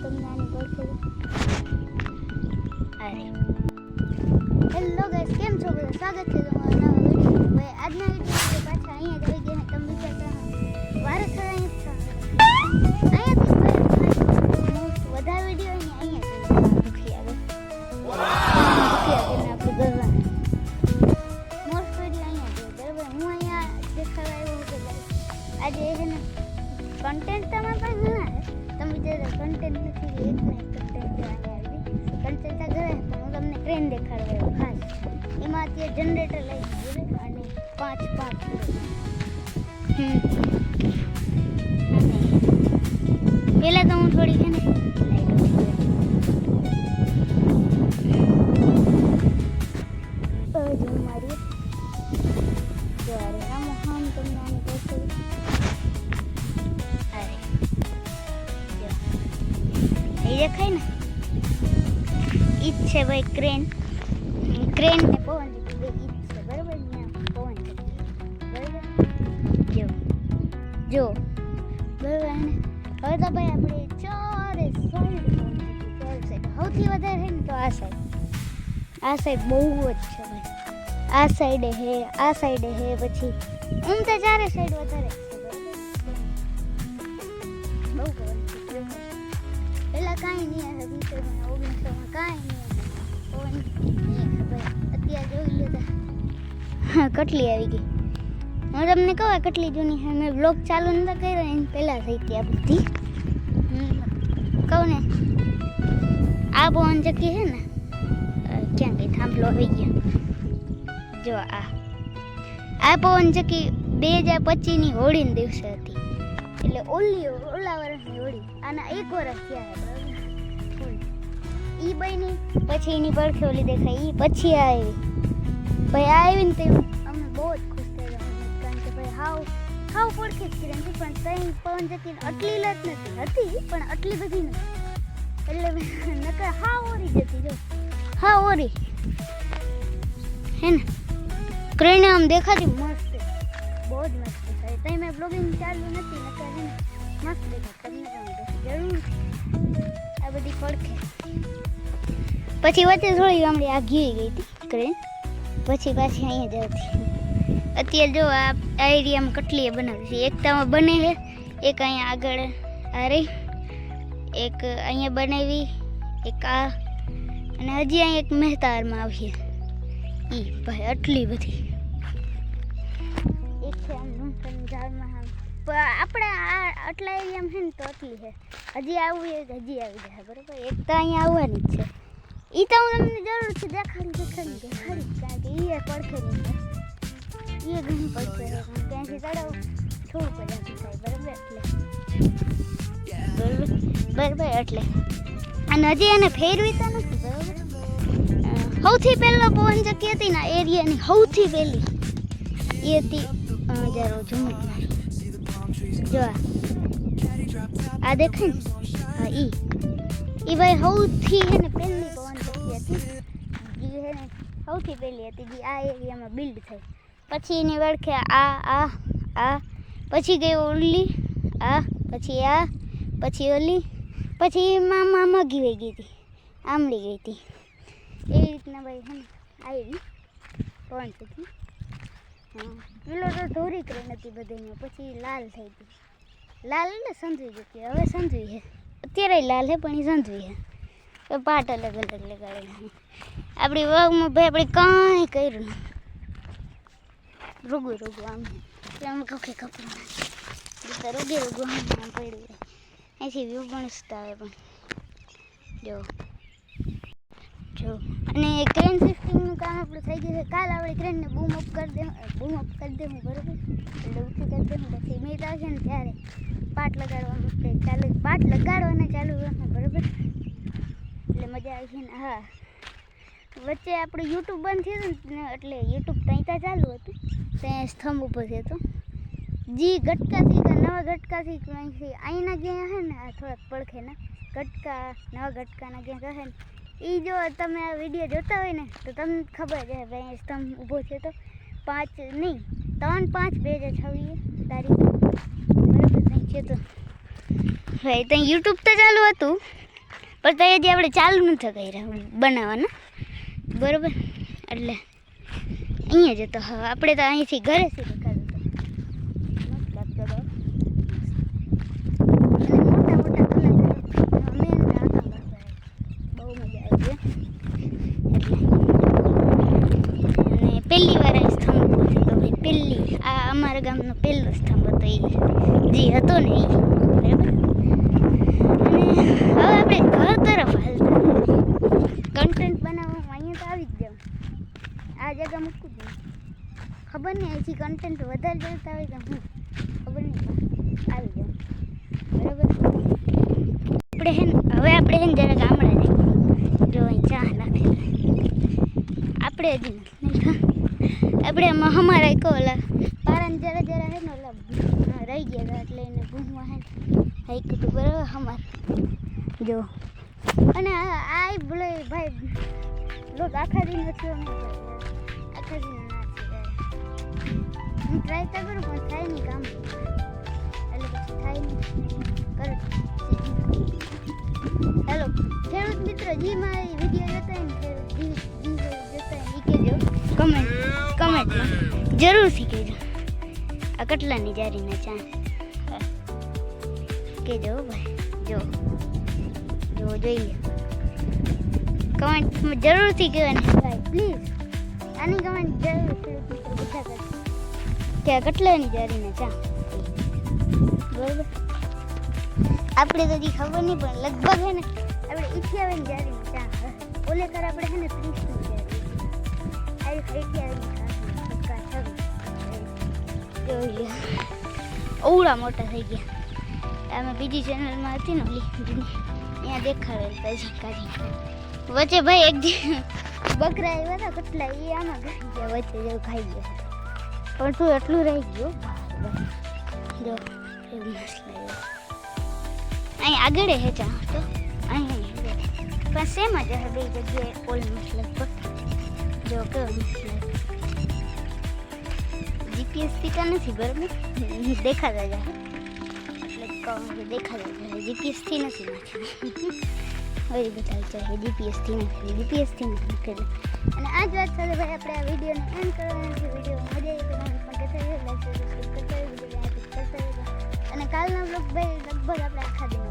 તમને આની પડખે અરે હેલો ગાઈસ, કેમ છો બધા? સ્વાગત છે તમારા નવા વિડીયો. ભાઈ આજના વિડીયો પાછા અહીંયા જ આવી ગયા. તમે વિચારતા વારે ખરા અહીંયાથી વધારે વિડીયો અહીંયા દુખી આવે આપણે ગરવા મોસ્ટ વિડીયો અહીંયા જોઈએ. બરાબર, હું અહીંયા દેખાડવા આવ્યો કે આજે છે ને કન્ટેન્ટ તમારા પાસે ઘણા છે. તમે વિચારો કન્ટેન્ટ નથી, એક ને એક કન્ટેન્ટ અહીંયા આવી કન્ટેન્ટ ઘરે પણ હું તમને ટ્રેન દેખાડવા આવ્યો ખાસ. એમાં અત્યારે જનરેટર લઈ ગયું અને 5 પહેલાં તો હું થોડી છે ને લાઈટ મારી ત્યારે આમ હમ તમને આને કહું અરે એ દેખાય ને ઈ જ છે ભાઈ ક્રેન ને પવન ચક્કી બે ઈ જ છે. બરાબર, પવન ચક્કી બરાબર જો બરાબર ને. હવે તો ભાઈ આપણે ચારે સાઈડ પવન ચક્કી સાઈડ સૌથી વધારે છે ને તો આ સાઈડ બહુ જ છે ભાઈ. આ સાઈડે હે, આ સાઈડે હે, પછી તો ચારે સાઈડ વધારે છે. બહુ પવન ચક્કી પહેલાં કાંઈ નહીં આવે 2019માં કાંઈ નહીં આવે પવન નહીં ભાઈ. અત્યારે જોઈ લીધા હા કટલી આવી ગઈ. હું તમને કહું આ કટલી જૂની છે. મેં બ્લોગ ચાલુ નહોતો કર્યો એને પહેલાં થઈ હતી આ બધી. કહું ને આ પવન ચક્કી છે ને ક્યાં ગઈ થાંભલો આવી ગયો. જો આ પવન ચક્કી 2025ની હોળીના દિવસે હતી. એટલે ઓલા વર્ષની હોળી આના 1 વર્ષ થયા છે. ઈ બની પછી એની પડખે ઓલી દેખાય ઈ પછી આવી ભાઈ. આ આવીને તો અમે બહુ જ ખુશ થઈ ગયા કારણ કે ભાઈ હાવ પડખે જ કરી નથી પણ ત્યાં પવન ચક્કી આટલી લત નથી હતી પણ આટલી બધી નથી. એટલે નકર હાવ ઓરી જતી જો હાવ ઓરી હે ને. ક્રેન આમ દેખાતી મસ્ત, બહુ જ મસ્ત થાય. ત્યાં મેં બ્લોગિંગ ચાલુ નથી નકર હે ને મસ્ત દેખાય. તમને જરૂર આ બધી પડખે પછી વચ્ચે થોડી ગામડી આ ઘી ગઈ હતી ક્રેન પછી પાછી અહીંયા જ હતી. અત્યારે જો આ એરિયામાં કેટલી બનાવી છે. એક તો બને છે, એક અહીંયા આગળ આ રહી, એક અહીંયા બનાવી, એક આ અને હજી અહીંયા એક મહેતારમાં આવીએ ઈ ભાઈ આટલી બધી. એક છે આમ મૂંગફળીની ઝાડમાં આપણે આટલા એરિયામાં છે ને તો આટલી છે. હજી આવવું હજી આવી જાય બરાબર. એક તો અહીંયા આવવાની જ છે. એ તો હું તમને જરૂરથી દેખાડી કારણ કે એ પડખે નહીં એ ઘણી પડખે ત્યાંથી તળાવ થોડું પડાવી થાય બરાબર. બરાબર એટલે અને હજી એને ફેરવી તો નથી બરાબર. સૌથી પહેલાં પવન ચક્કી હતી ને એરિયાની સૌથી પહેલી એ હતી જરા જૂનું જો આ દેખાય ને હા એ ભાઈ સૌથી છે ને પહેલી પવન ચક્કી હતી જે છે ને સૌથી પહેલી હતી જે આ એરિયામાં બિલ્ડ થઈ. પછી એની વળખે આ પછી ગઈ ઓલી આ પછી ઓલી પછી એમાં મગી વહી ગઈ હતી આમળી ગઈ હતી. એવી રીતના ભાઈ છે ને આવી પવન ચક્કી. પેલો તો ધોરી ક્રેન હતી બધાની પછી લાલ થઈ ગઈ. લાલ એટલે સંધવી જતી હવે સંધવી છે અત્યારે લાલ છે પણ એ સંધવી છે. પાટ અલગ અલગ લગાડેલા આપણી વાગમાં ભાઈ આપણે કાંઈ કર્યું નહીં રોગું આમ આમ કખે કપડું રોગે આમ પડ્યું અહીંથી વ્યૂ પણ આવે પણ જો અને ક્રેન શિફ્ટિંગનું કામ આપણું થઈ ગયું છે. કાલ આપણે ક્રેનને બૂમ અપ કરી દેવું બરાબર. એટલે ઊંચી કરી દેવું પછી મેં આવશે ને ત્યારે પાટ લગાડવાનું ચાલુ કરવાનું બરાબર. એટલે મજા આવી છે ને. હા વચ્ચે આપણું યુટ્યુબ બંધ થયું હતું ને એટલે યુટ્યુબ ત્યાં ચાલુ હતું ત્યાં સ્તંભ ઊભો થયો હતો. જે ગટકાથી નવા ગટકાથી અહીંના ગયા હે ને આ થોડાક પડખેના ગટકા નવા ગટકાના ક્યાંક હે ને એ જો તમે આ વિડીયો જોતા હોય ને તો તમને ખબર છે ભાઈ સ્તંભ ઊભો છે તો 3/5/2026 તારીખ બરાબર ત્યાં છે તો ભાઈ ત્યાં યુટ્યુબ તો ચાલુ હતું પણ તો હજી આપણે ચાલુ નથી કર્યા બનાવવાના બરાબર. એટલે અહીંયા જ હતો. હા આપણે તો અહીંથી ઘરેથી દેખાડું તો મસ્ત લાગતો હતો. મોટા મોટા કલાકાર અમે બહુ મજા આવી અને પહેલી વાર અહીં સ્તંભ પહોંચ્યો તો ભાઈ. પહેલી આ અમારા ગામનો પહેલો સ્તંભ હતો એ જે હતો ને એ બરાબર. અને હવે આપણે ઘર તરફ હાલતા કન્ટેન્ટ બનાવવામાં અહીંયા તો આવી જ જાવ. આ જગ્યા મૂકું જ નહીં. ખબર નહીં અહીંથી કન્ટેન્ટ વધારે ચાલતા હોય કે હું ખબર નહીં આવી જાઉં બરાબર. આપણે હે ને હવે આપણે હે ને જરા ગામડા જઈએ. જો અહીં ચા નાખેલા આપણે હજી નથી. આપણે અમારા એક ઓલા પારાને જરા જરા હે ને ઓલા રહી ગયા હતા એટલે એને ભૂમવા હે હાઈક હતું બરાબર અમારે જો. અને આ બોલે ભાઈ લોક આખા દિન નથી આખા દિન ના હું ટ્રાય તો કરું પણ થાય નહીં કામ એટલે પછી થાય નહીં કરે. હેલો ખેડૂત મિત્રો જી મારી વિડીયો જોતા હોય ને જોતા હોય એ કહેજો કમેન્ટમાં જરૂરથી કહેજો આ કેટલાની જારીના ચા કહેજો ભાઈ. જો જોઈ લે કમેન્ટમાં જરૂરથી કહેવાની ભાઈ પ્લીઝ. આની કમેન્ટ જરૂર ખેડૂત મિત્રો બધા કરજો કે આ કેટલાની જારીના ચા બરાબર. આપણે તો હજી ખબર નહીં પણ લગભગ હે ને આપણે 58 જારીની ચા ઓલે કર આપણે હે ને 30ની જારી આવી 28 જોઈ લે ઓવડા મોટા થઈ ગયા. અમે બીજી ચેનલમાં હતી ને ઓલી અહીંયા દેખાડેલ પછી કાઢી વચ્ચે ભાઈ એક બકરા આવ્યા હતા કેટલા એ આમાં ખાઈ ગયા વચ્ચે જેવું ખાઈ ગયા પણ તું એટલું રહી ગયું જો એવું મસ્ત લાગ્યું. અહીં આગળ હે ચા તો અહીં પણ સેમ જ હે બે જગ્યાએ ઓલમોસ્ટ લગભગ જો કેવો મસ્ત લાગે. જીપીએસ થી તો નથી બરાબર દેખાતા જાય એટલે કહું કે દેખાતા જાય જીપીએસથી નથી નાખ્યું હવે બધા ચાહે જીપીએસથી નાખી જીપીએસથી નાખી. અને આ જ વાત સાથે ભાઈ આપણે આ વિડીયોને એન્ડ કરવાના છે. વિડીયો મજા આવી તો પણ કહેતા લાઈક સબસ્ક્રાઈબ કરતા વિડીયો કરતા અને કાલના બ્લોગ ભાઈ લગભગ આપણે આખા દિન